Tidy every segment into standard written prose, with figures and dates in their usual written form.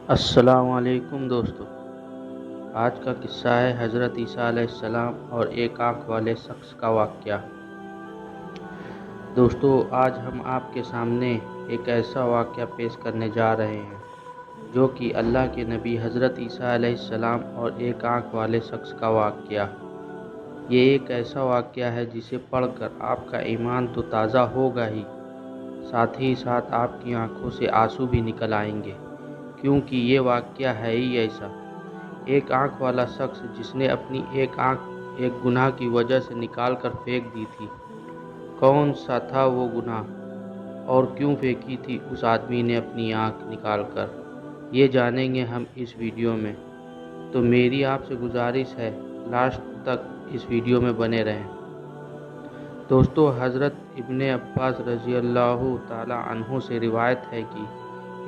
السلام علیکم دوستو، آج کا قصہ ہے حضرت عیسیٰ علیہ السلام اور ایک آنکھ والے شخص کا واقعہ۔ دوستو، آج ہم آپ کے سامنے ایک ایسا واقعہ پیش کرنے جا رہے ہیں جو کہ اللہ کے نبی حضرت عیسیٰ علیہ السلام اور ایک آنکھ والے شخص کا واقعہ۔ یہ ایک ایسا واقعہ ہے جسے پڑھ کر آپ کا ایمان تو تازہ ہوگا ہی ساتھ آپ کی آنکھوں سے آنسو بھی نکل آئیں گے، کیونکہ یہ واقعہ ہے ہی ایسا۔ ایک آنکھ والا شخص جس نے اپنی ایک آنکھ ایک گناہ کی وجہ سے نکال کر پھینک دی تھی۔ کون سا تھا وہ گناہ اور کیوں پھینکی تھی اس آدمی نے اپنی آنکھ نکال کر، یہ جانیں گے ہم اس ویڈیو میں۔ تو میری آپ سے گزارش ہے لاسٹ تک اس ویڈیو میں بنے رہیں۔ دوستو، حضرت ابن عباس رضی اللہ تعالی عنہ سے روایت ہے کہ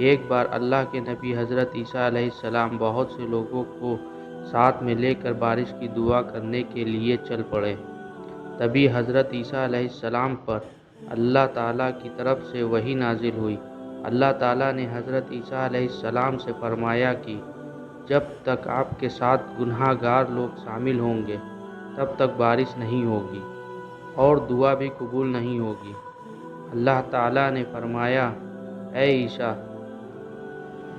ایک بار اللہ کے نبی حضرت عیسیٰ علیہ السلام بہت سے لوگوں کو ساتھ میں لے کر بارش کی دعا کرنے کے لیے چل پڑے۔ تبھی حضرت عیسیٰ علیہ السلام پر اللہ تعالیٰ کی طرف سے وحی نازل ہوئی۔ اللہ تعالیٰ نے حضرت عیسیٰ علیہ السلام سے فرمایا کہ جب تک آپ کے ساتھ گناہ گار لوگ شامل ہوں گے تب تک بارش نہیں ہوگی اور دعا بھی قبول نہیں ہوگی۔ اللہ تعالیٰ نے فرمایا، اے عیسیٰ،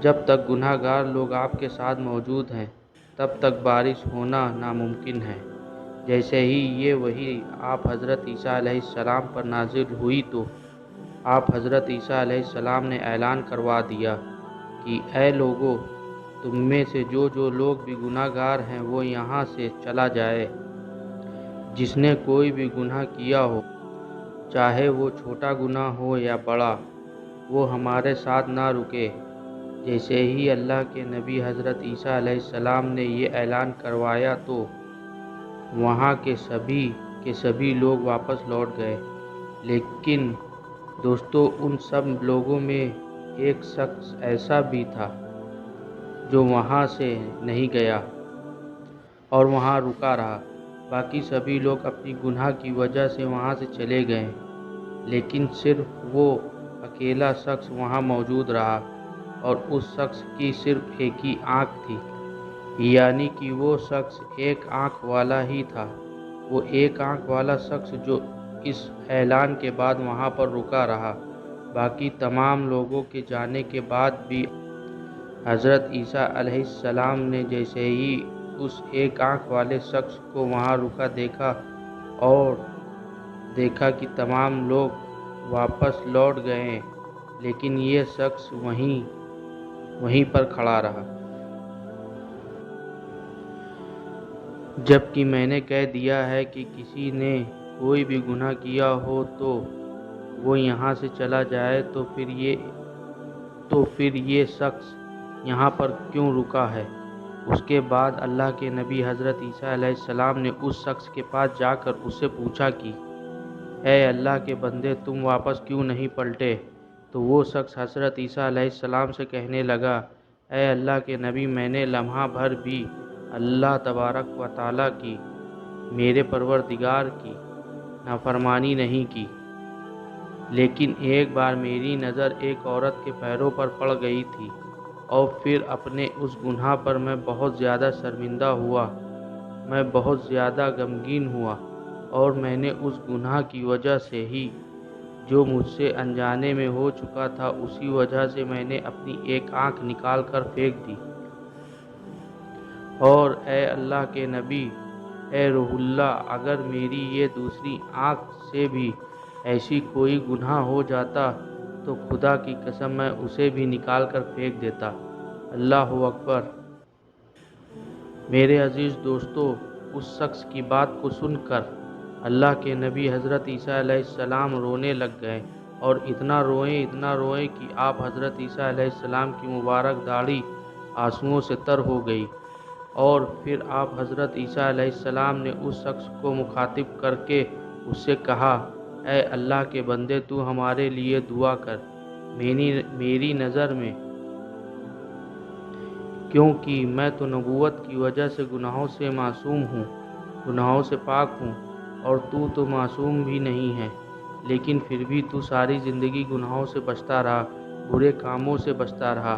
جب تک گناہ گار لوگ آپ کے ساتھ موجود ہیں تب تک بارش ہونا ناممکن ہے۔ جیسے ہی یہ وحی آپ حضرت عیسیٰ علیہ السلام پر نازل ہوئی تو آپ حضرت عیسیٰ علیہ السلام نے اعلان کروا دیا کہ اے لوگو، تم میں سے جو لوگ بھی گناہ گار ہیں وہ یہاں سے چلا جائے۔ جس نے کوئی بھی گناہ کیا ہو، چاہے وہ چھوٹا گناہ ہو یا بڑا، وہ ہمارے ساتھ نہ رکے۔ جیسے ہی اللہ کے نبی حضرت عیسیٰ علیہ السلام نے یہ اعلان کروایا تو وہاں کے سبھی لوگ واپس لوٹ گئے۔ لیکن دوستو، ان سب لوگوں میں ایک شخص ایسا بھی تھا جو وہاں سے نہیں گیا اور وہاں رکا رہا۔ باقی سبھی لوگ اپنی گناہ کی وجہ سے وہاں سے چلے گئے، لیکن صرف وہ اکیلا شخص وہاں موجود رہا، اور اس شخص کی صرف ایک ہی آنکھ تھی، یعنی کہ وہ شخص ایک آنکھ والا ہی تھا۔ وہ ایک آنکھ والا شخص جو اس اعلان کے بعد وہاں پر رکا رہا۔ باقی تمام لوگوں کے جانے کے بعد بھی حضرت عیسیٰ علیہ السلام نے جیسے ہی اس ایک آنکھ والے شخص کو وہاں رکا دیکھا اور دیکھا کہ تمام لوگ واپس لوٹ گئے، لیکن یہ شخص وہیں پر کھڑا رہا۔ جبکہ میں نے کہہ دیا ہے کہ کسی نے کوئی بھی گناہ کیا ہو تو وہ یہاں سے چلا جائے، تو پھر یہ شخص یہاں پر کیوں رکا ہے؟ اس کے بعد اللہ کے نبی حضرت عیسیٰ علیہ السلام نے اس شخص کے پاس جا کر اس سے پوچھا کہ اے اللہ کے بندے، تم واپس کیوں نہیں پلٹے؟ تو وہ شخص حضرت عیسیٰ علیہ السلام سے کہنے لگا، اے اللہ کے نبی، میں نے لمحہ بھر بھی اللہ تبارک و تعالیٰ کی، میرے پروردگار کی نافرمانی نہیں کی، لیکن ایک بار میری نظر ایک عورت کے پیروں پر پڑ گئی تھی، اور پھر اپنے اس گناہ پر میں بہت زیادہ شرمندہ ہوا، میں بہت زیادہ غمگین ہوا، اور میں نے اس گناہ کی وجہ سے ہی جو مجھ سے انجانے میں ہو چکا تھا، اسی وجہ سے میں نے اپنی ایک آنکھ نکال کر پھینک دی۔ اور اے اللہ کے نبی، اے روح اللہ، اگر میری یہ دوسری آنکھ سے بھی ایسی کوئی گناہ ہو جاتا تو خدا کی قسم میں اسے بھی نکال کر پھینک دیتا۔ اللہ اکبر۔ میرے عزیز دوستو، اس شخص کی بات کو سن کر اللہ کے نبی حضرت عیسیٰ علیہ السلام رونے لگ گئے، اور اتنا روئے کہ آپ حضرت عیسیٰ علیہ السلام کی مبارک داڑھی آنسوؤں سے تر ہو گئی۔ اور پھر آپ حضرت عیسیٰ علیہ السلام نے اس شخص کو مخاطب کر کے اس سے کہا، اے اللہ کے بندے، تو ہمارے لیے دعا کر میری نظر میں، کیونکہ میں تو نبوت کی وجہ سے گناہوں سے معصوم ہوں، گناہوں سے پاک ہوں، اور تو معصوم بھی نہیں ہے، لیکن پھر بھی تو ساری زندگی گناہوں سے بچتا رہا، برے کاموں سے بچتا رہا۔